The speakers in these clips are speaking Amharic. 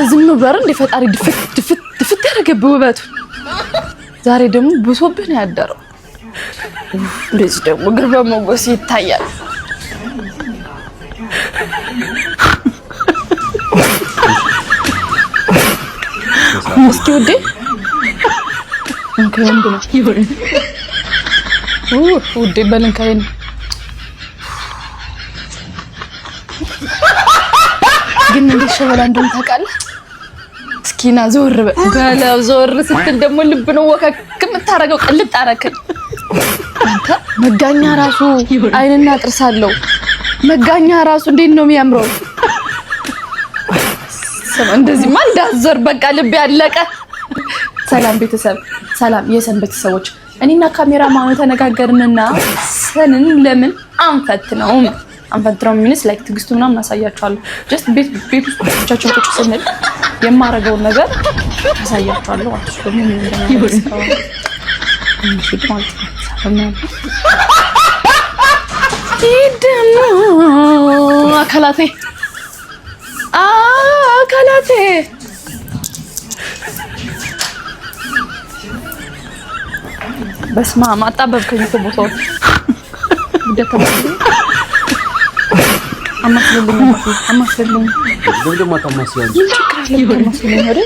ዝም ብሏል እንደ ፈጣሪ ድፍት ያደረገብህ ውበቱ ዛሬ ደግሞ ብሶብህ ነው ያደረው። እንደዚህ ደግሞ ግርባ ሞገስ ይታያል። እስኪ ውዴ እንከ ወንድ ነው ይሁን ውዴ በልንካይን ግን እንደ ሸበላ እንደም ታውቃለህ። እስኪና ዞር በለው ዞር ስትል ደግሞ ልብ ነው ወከክ የምታረገው ቅልጥ አረከኝ። አንተ መጋኛ ራሱ አይንና ጥርስ አለው። መጋኛ ራሱ እንዴት ነው የሚያምረው! እንደዚህማ እንዳዞር በቃ ልብ ያለቀ። ሰላም ቤተሰብ፣ ሰላም የሰን ቤተሰቦች። እኔና ካሜራማኑ ተነጋገርንና ሰንን ለምን አንፈትነውም? አንፈትነውም ሚንስ ላይክ ትግስቱ ምናምን አሳያችኋለሁ። ጀስት ቤት ውስጥ ብቻችን ቁጭ ስንል የማረገውን ነገር አሳያችኋለሁ። አትሽ ደግሞ ምን እንደሚያደርገው አካላቴ በስማ ማጣበብከኝ እኮ ቦታው አማስልልኝ ደግሞ ታማስያለሽ አይደል?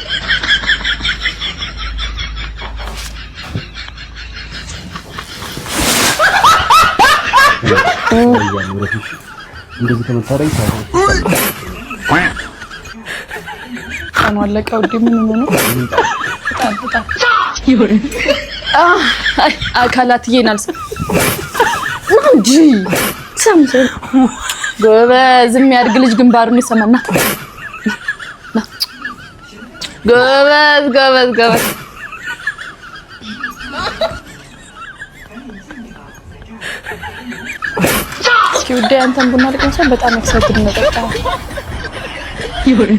እንደዚህ ተመታረኝ ቀኑ አለቀ ውዴ። ምን ነው በጣም ይሁን አካላትዬን አልሰ እንጂ ሰምሰም ጎበዝ የሚያድግ ልጅ ግንባሩን ይሰማና ጎበዝ ውዴ አንተን ቡና ልቀምሰው በጣም ኤክሳይትድ ነው። በቃ ይሁን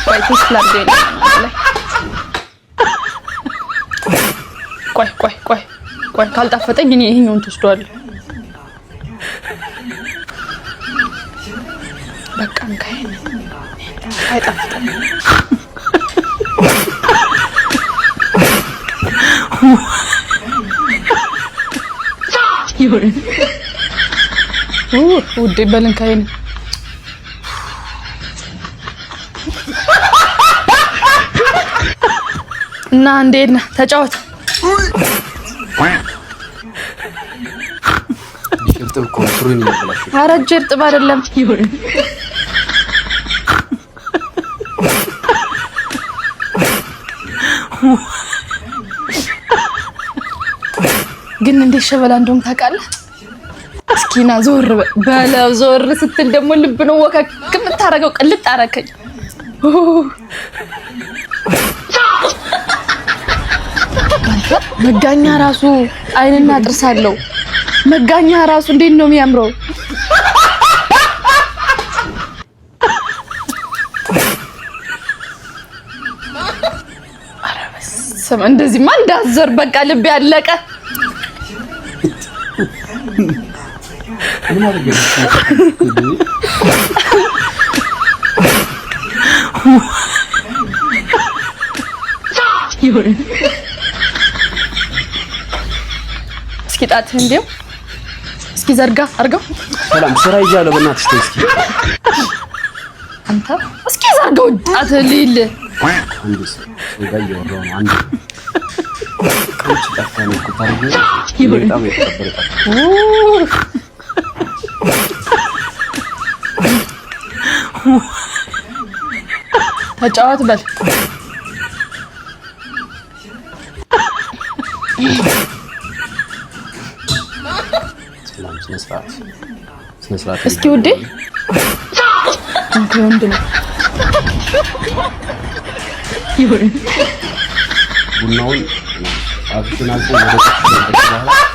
ባይቲስ ላርዴ ቆይ ካልጣፈጠኝ እኔ ይሄኛውን ትወስደዋለህ። በቃ እንካይን አይጣፍጥም። ይሁን ውዴ በልንካይን እና እንዴት ነህ? ተጫወት። እርጥብ ኮንትሮል ይያብላሽ። ኧረ እጅ እርጥብ አይደለም። ይሁን ግን እንደ ሸበላ እንደውም ታውቃለህ። እስኪና ዞር በለው ዞር ስትል ደግሞ ልብ ነው ወከክ የምታረገው ቅልጥ አረከኝ። መጋኛ ራሱ አይንና ጥርስ አለው። መጋኛ ራሱ እንዴት ነው የሚያምረው! ኧረ በስመ አብ እንደዚህማ እንዳዞር በቃ ልብ ያለቀ። ምን አድርገሽ ይሁን እስኪ ጣትህን እንዲያው እስኪ ዘርጋ አድርገው። ሰላም ስራ ይዣለሁ። በእናትሽ ተይ እስኪ አንተ እስኪ ዘርጋው ጣትህን ልይል አንዱስ ወጋየው ነው አንዱ ከውጭ ጠፋኝ እኮ ታርጉ በጣም የተከበረ ተጫወት በል። ስነ ስርዓት እስኪ ውዴ እንዴ ወንድ ነው ይሁን ቡናውን አፍሽናል ወደ ተከታተለ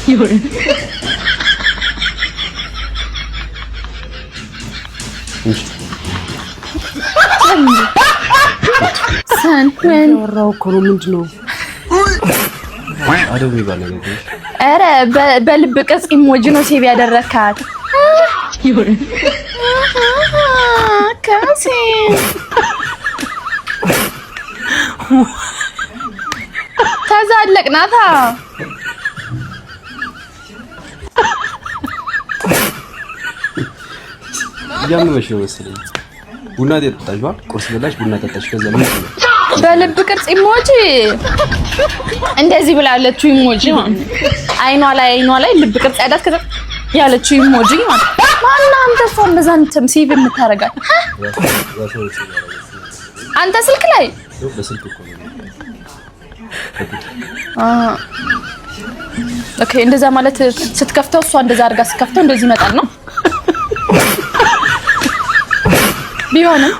ይሁን ሰን ምን ወራው እኮ ነው ምንድነው አደው ይባል ነገር ኧረ በልብ ቅርጽ ኢሞጂ ነው ሴቭ ያደረካት ይሁን ካሴ ተዛለቅናታ ያመመሽ ነው መሰለኝ ቡና ጠጣሽ ባ ቁርስ በላሽ ቡና ጠጣሽ ከዛ ምን በልብ ቅርጽ ኢሞጂ እንደዚህ ብላለችው ኢሞጂ አይኗ ላይ ልብ ቅርጽ ያዳት ከዛ ያለችው ኢሞጂ ማን አንተ ሰው እንደዛ እንትም ሴቭ የምታረጋት አንተ ስልክ ላይ በስልክ እኮ ነው ኦኬ እንደዛ ማለት ስትከፍተው እሷ እንደዛ አድርጋ ስትከፍተው እንደዚህ ይመጣል ነው ቢሆንም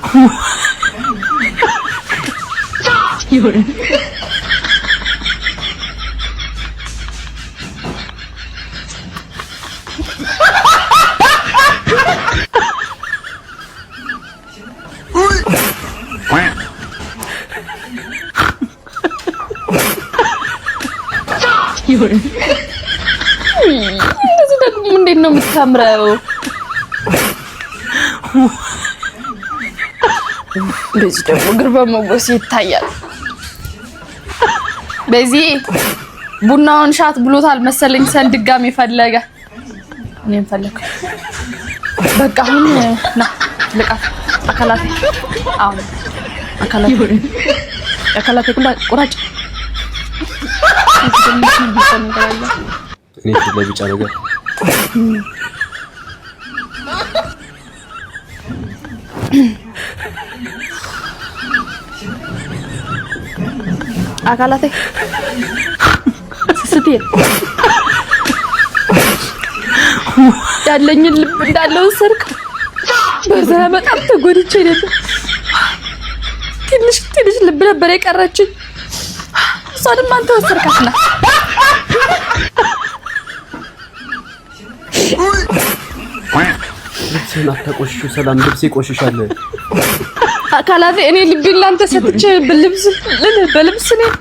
ይሁን ይሁን እንደዚህ ደግሞ እንዴት ነው የምታምረው እንደዚህ ደግሞ ግርባ ሞገስ ይታያል በዚህ ቡናውን ሻት ብሎታል መሰለኝ ሰን ድጋሚ ፈለገ እኔም ፈለኩ በቃ አሁን ና ልቃት አካላቴ አሁን አካላቴ ኩላ ቁራጭ እኔ ለቢጫ ነገር አካላቴ ስትይ ያለኝን ልብ እንዳለው ሰርክ በዛ በጣም ተጎድቼ ነበር ትንሽ ልብ ነበር የቀረችኝ እሷንም አንተ ወሰርካትና ልብስህን አታቆሽሹ ሰላም ልብሴ ቆሽሻል አካላቴ እኔ ልቤን ላንተ ሰጥቼ በልብስ ነኝ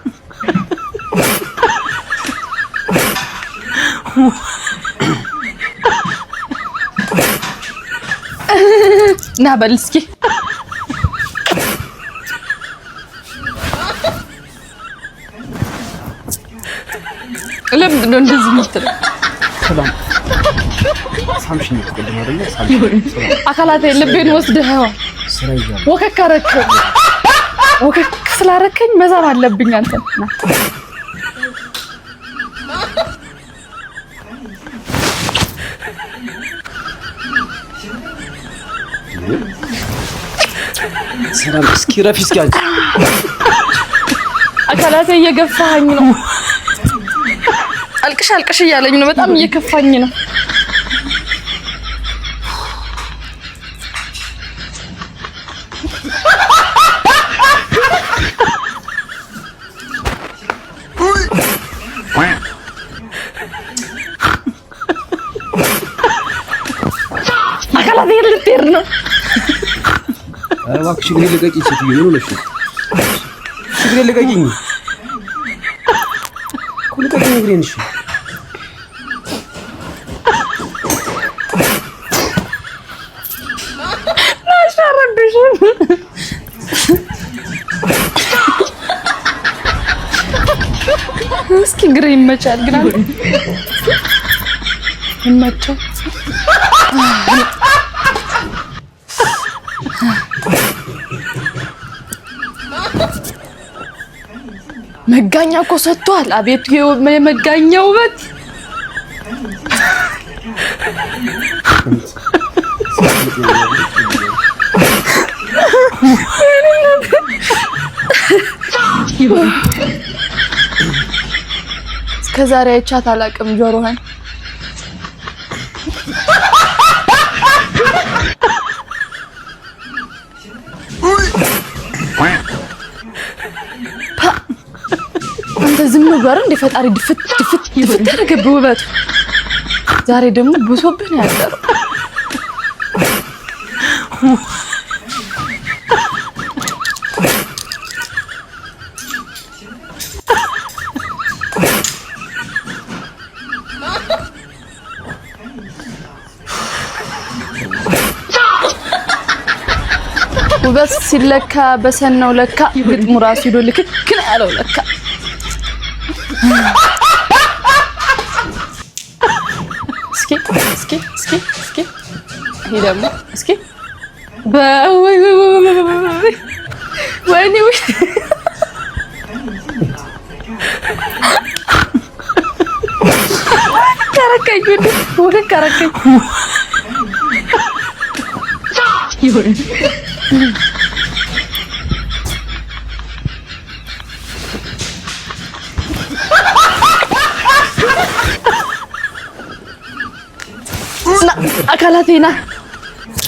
ና በል እስኪ ለምንድን ነው እንደዚህ የምትለው ሰላም ሳምሽኝ ተቀደም አይደለ ሳምሽኝ አካላቴ ልቤን ወስደኸው ስራ ይያል ወከክ ስላረከኝ መዛም አለብኝ አንተ ና ሰላም እስኪ ረፊ እስኪ አንቺ አካላቴ እየገፋኝ ነው አልቅሽ እያለኝ ነው በጣም እየከፋኝ ነው አካላቴ ልትሄድ ነው እባክሽ እግሬን ልቀቂኝ ሴትዮ ምን ሆነሽ ነው እግሬን ልቀቂኝ ልቀቂኝ እግሬን እሺ እስኪ ግሬ ይመቻል ግን አንተ ይመቻል መጋኛ እኮ ሰጥቷል አቤት የመጋኛው ውበት እስከዛሬ አይቻት አላውቅም ጆሮህን አንተ ዝም ብሎ እንደ ፈጣሪ ድፍት ያደረገብህ ውበቱ ዛሬ ደግሞ ብሶብህ ነው ያደረው። ውበት ሲለካ በሰናው ለካ ግጥሙ ራሱ ሄዶ ልክክ ነው ያለው ለካ። እስኪ ይሄ ደግሞ እስኪ ወይኔ ከረከኝ ወደ ከረከኝ ይሁን አካላቴና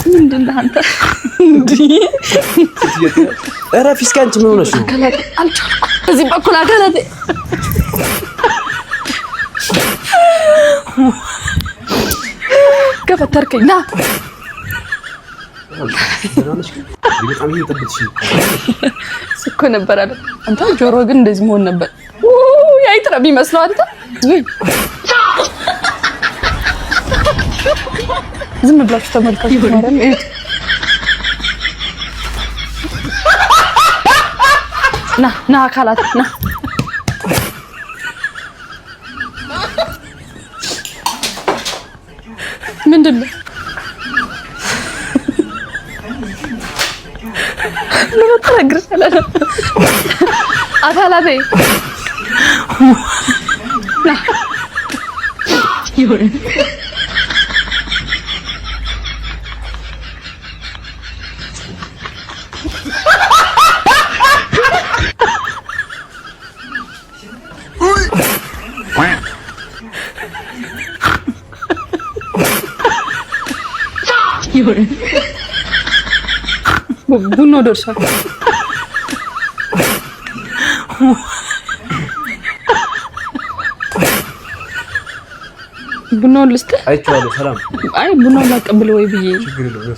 ምንድነው አንተ እንዴ? ኧረ ፊስካ አንቺ ምን ሆነሽ ነው? አካላቴ አልቻልኩም። በዚህ በኩል አካላቴ ገፈተርከኝ ና በጣም እየጠበጥሽ እኮ ነበር አይደል? አንተ ጆሮ ግን እንደዚህ መሆን ነበር። ያይጥራ ቢመስለው አንተ ዝም ብላችሁ ተመልከቱ። ማረም እዩት። ና አካላት ና ምንድነው? ምን ተረግረሻለህ? አካላቴ ና ይሁን ይሁን ቡናው ደርሷል። ቡናውን ልስጥህ? አይቼዋለሁ። ሰላም። አይ ቡናውን ላቀብል ወይ ብዬ ችግር የለውም።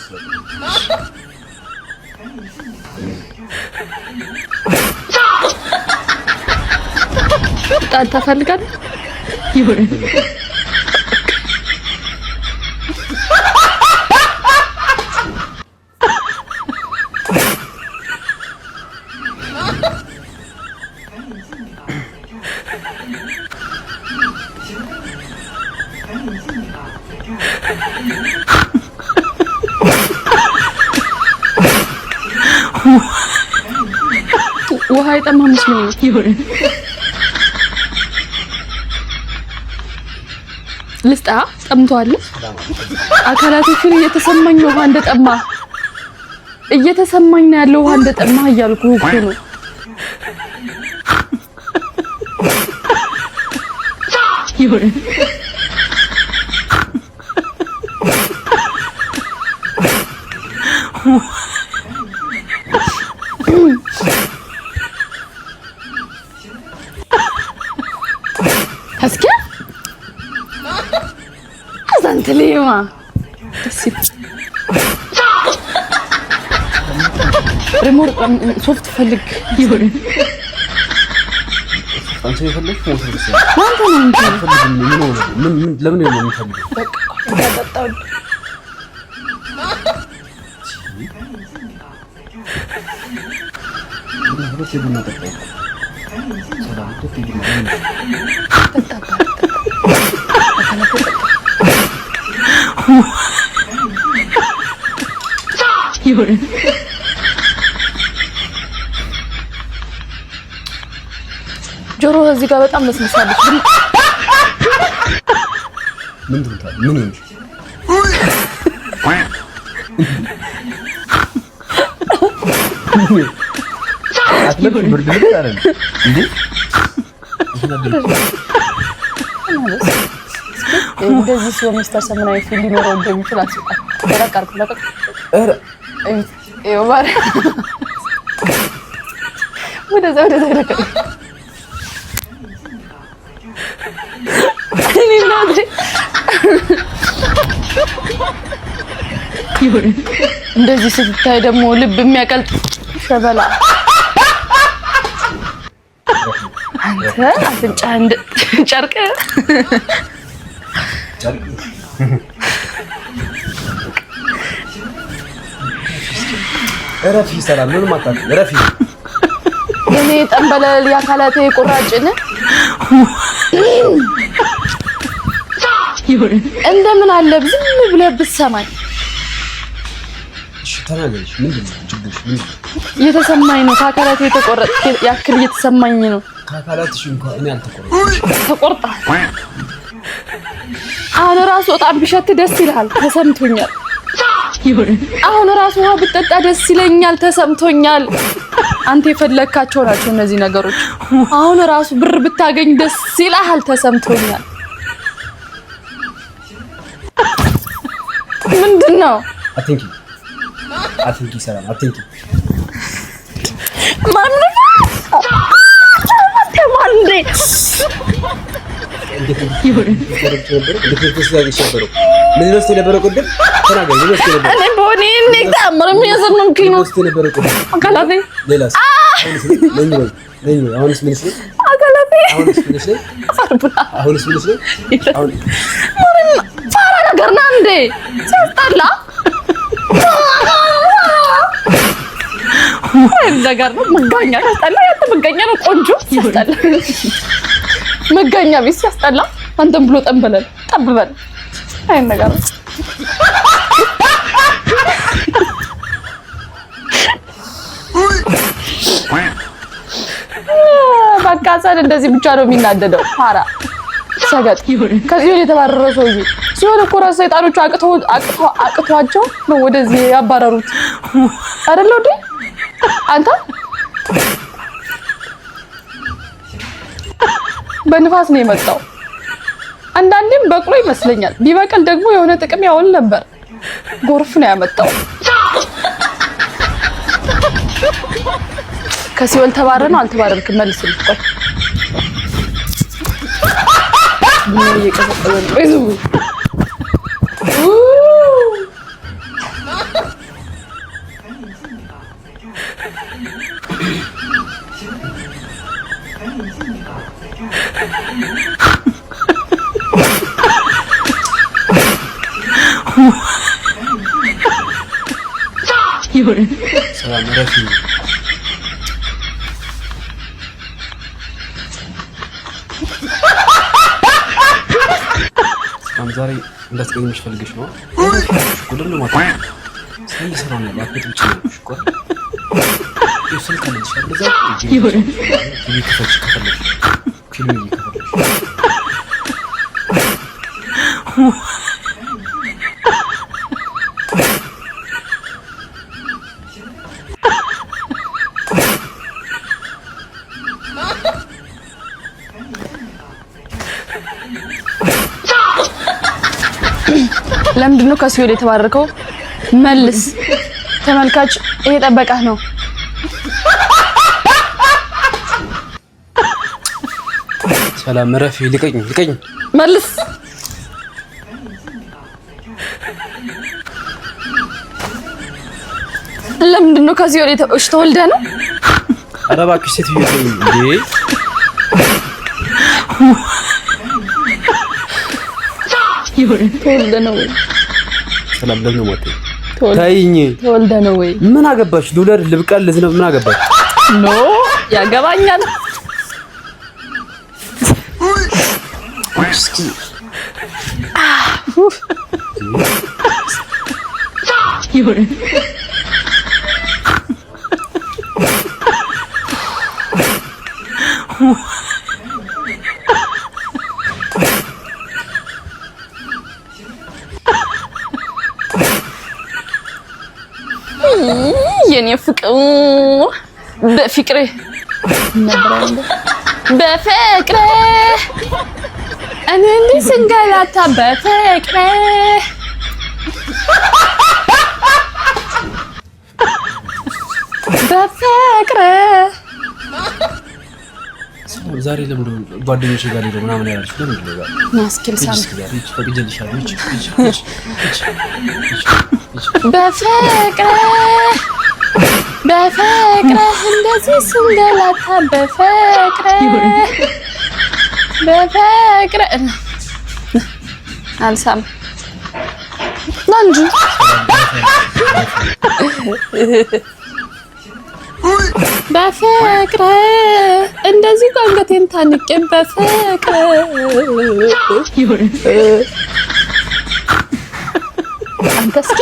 ጣል ታፈልጋለህ? ይሁን ውሃ አይጠማም መስሎኝ ይሁን ልስጣ ጠምቷል። አካላቶችን እየተሰማኝ ውሃ እንደጠማ እየተሰማኝ ነው ያለው ውሃ እንደጠማ እያልኩ እኮ ነው። ይሁን እስኪ አዛንት ሊማ ሪሞት ሶፍት ፈልግ ይሁን አንተ የፈለግሽ ሞት ነው ማንተ ነው እንዴ? ምን ለምን ነው የምትፈልገው? በቃ ተጣጣው ሁለት የቡና ጠጣሁ። ሰላም ሁለት የቡና ይሁን ጆሮ እዚህ ጋር በጣም ለስልሳለች። ምን ትምታል? ምን እንጂ አትለብሽ ብርድ ልብስ አይደል እንዴ? እንደዚህ ሲሆን ሚስተር ሰምናዊ ፊልም ሊኖረው እንደሚችል አስባለሁ። ተረቃርኩ ለቀቅ ይወባረ ወደዛ ለቀቅ እንደዚህ ስትታይ ደግሞ ልብ የሚያቀልጥ ሸበላ አንተ አፍንጫ እንደ ጨርቅ ረፊ ሰላም ምንም አጣጥ ረፊ እኔ ጠንበለል ያካላቴ ቁራጭን እንደምን አለ ዝም ብለህ ብትሰማኝ። እሺ ተናገርሽ ምንድነው ችግርሽ? እየተሰማኝ ነው ከአካላቴ የተቆረጠ ያክል እየተሰማኝ ነው። ከአካላትሽ እንኳን እኔ አልተቆረጥኩም። ተቆርጣ አሁን ራሱ በጣም ቢሸት ደስ ይላል ተሰምቶኛል። አሁን ራሱ ውሃ ብጠጣ ደስ ይለኛል ተሰምቶኛል። አንተ የፈለካቸው ናቸው እነዚህ ነገሮች። አሁን ራሱ ብር ብታገኝ ደስ ይላል ተሰምቶኛል። ምንድነው? አትንኪ ሰላም አትንኪ። ማንነ ተማንዴ መጋኛ ቢስ ያስጠላ። አንተም ብሎ ጠንበለል ጠብበል አይ ነገር በቃ ሰል እንደዚህ ብቻ ነው የሚናደደው። ፋራ ሰገጥ ከዚህ የተባረረ ሰውዬ ሲሆን እኮ ራስ ሰይጣኖቹ አቅቷቸው ነው ወደዚህ ያባረሩት አይደል እንዴ? አንተ በንፋስ ነው የመጣው። አንዳንዴም በቅሎ ይመስለኛል። ቢበቅል ደግሞ የሆነ ጥቅም ያውል ነበር። ጎርፍ ነው ያመጣው። ከሲኦል ተባረረ ነው አልተባረርክም? መልስልኝ። ቆይ ምን እየቀሰቀሰ ነው? አይዙ ሰላም ረፊ ዛሬ እንዳትገኝሽ ፈልገሽ ነው። ጉድር ነው ማለት ሰይ ሰራ ነው ባክት ብቻ ነው እኮ ይስልከን ይሻለዛ ይሁን ይከፈች ከፈለሽ ፊልም ይከፈች ለምንድን ነው ከሲኦል የተባረከው? መልስ ተመልካች፣ ይሄ ጠበቃህ ነው። ሰላም ረፊ ልቀኝ መልስ። ለምንድን ነው ከሲኦል ተወልደህ ነው? ኧረ እባክሽ ሴትዮ እንዴ! ተወልደ ነው ወይ? ሰላም ለምን ሞተ? ታይኝ ተወልደ ነው ወይ? ምን አገባሽ? ዶላር ልብቃል ለዝነብ ምን አገባሽ? ኖ ያገባኛል። እስኪ ይሁን የኔ ፍቅር በፍቅሬ እኔ እንዲህ ስንገላታ በፍቅሬ ዛሬ ለምን ጓደኞቼ ጋር ሄዶ ምናምን ያላችሁ ለምን ነው? ናስኪል ሳም በፍቅር እንደዚህ ስንገላታ በፍቅር አልሳም ናንጂ በፍቅር እንደዚህ አንገቴን ታንቄ በፍቅር አንተ እስኪ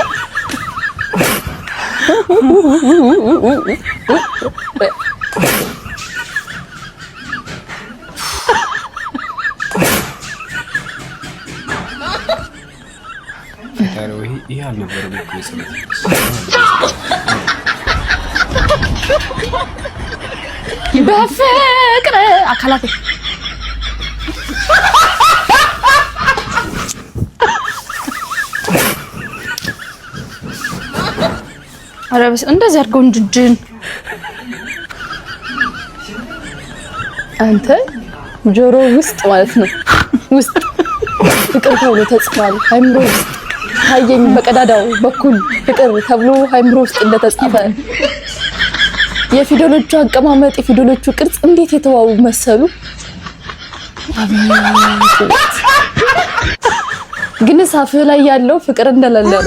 ይሄ አልነበረም እኮ የሰማሁት በፍቅር አካላቴ አረብስ እንደዚህ አድርገው እንጅጅን አንተ ጆሮ ውስጥ ማለት ነው ውስጥ ፍቅር ተብሎ ተጽፏል። አይምሮ ውስጥ ታየኝ በቀዳዳው በኩል ፍቅር ተብሎ አይምሮ ውስጥ እንደተጻፈ የፊደሎቹ አቀማመጥ የፊደሎቹ ቅርጽ እንዴት የተዋቡ መሰሉ። ግን ሳፍህ ላይ ያለው ፍቅር እንደሌለ ነው።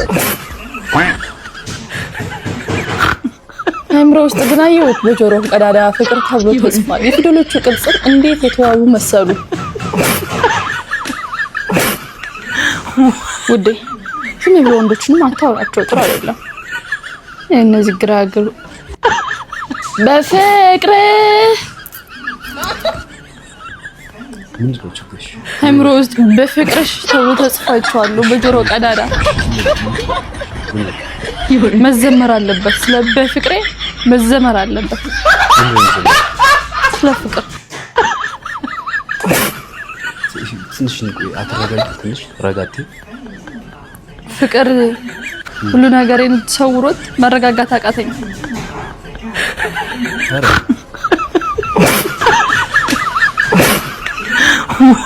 አይምሮ ውስጥ ግን አየሁት በጆሮ ቀዳዳ ፍቅር ተብሎ ተጽፏል። የፊደሎቹ ቅርጽ እንዴት የተዋቡ መሰሉ። ውዴ ዝም ብሎ ወንዶችንም አታውራቸው፣ ጥሩ አይደለም። እነዚህ ግራግሩ በፍቅር አይምሮ ውስጥ በፍቅርሽ ተብሎ ተጽፏል በጆሮ ቀዳዳ። መዘመር አለበት፣ ስለ በፍቅሬ መዘመር አለበት። ስለ ፍቅር ትንሽ አትረጋጊ፣ ትንሽ ረጋቲ። ፍቅር ሁሉ ነገሬን ተሰውሮት መረጋጋት አቃተኝ።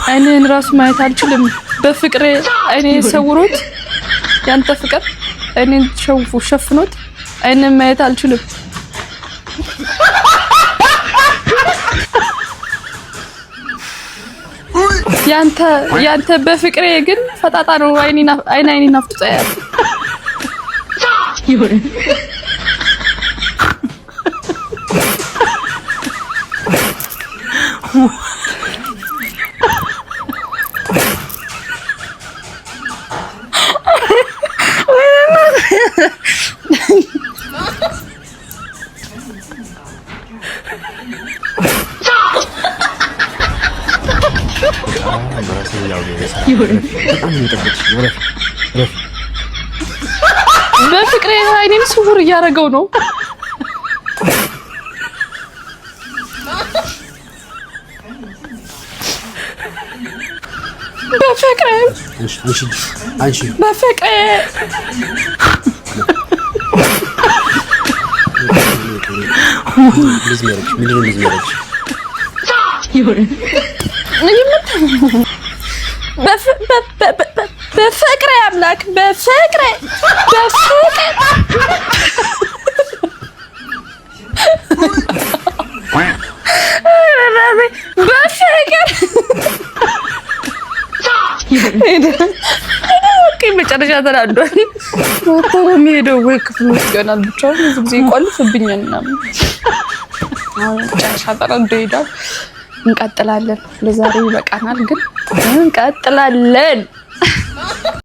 አይኔን ራሱ ማየት አልችልም። በፍቅሬ አይኔ ሰውሮት ያንተ ፍቅር አይኔን ሸፍኖት አይኔን ማየት አልችልም። ያንተ በፍቅሬ ግን ፈጣጣ ነው። አይኔን አፍጥጦ ያያል። ይሁን በፍቅሬ አይኔን ስውር እያደረገው ነው። በፍቅሬ በፍቅሬ በፍቅሬ አምላክ በፍቅሬ መጨረሻ ተናዷል። ወጥቶ የሚሄደው ወይ ክፍል ውስጥ ይሆናል። ብቻውን ብዙ ጊዜ ይቆልፍብኛል ምናምን። አሁን መጨረሻ ተናዶ ይሄዳል። እንቀጥላለን። ለዛሬ ይበቃናል፣ ግን እንቀጥላለን።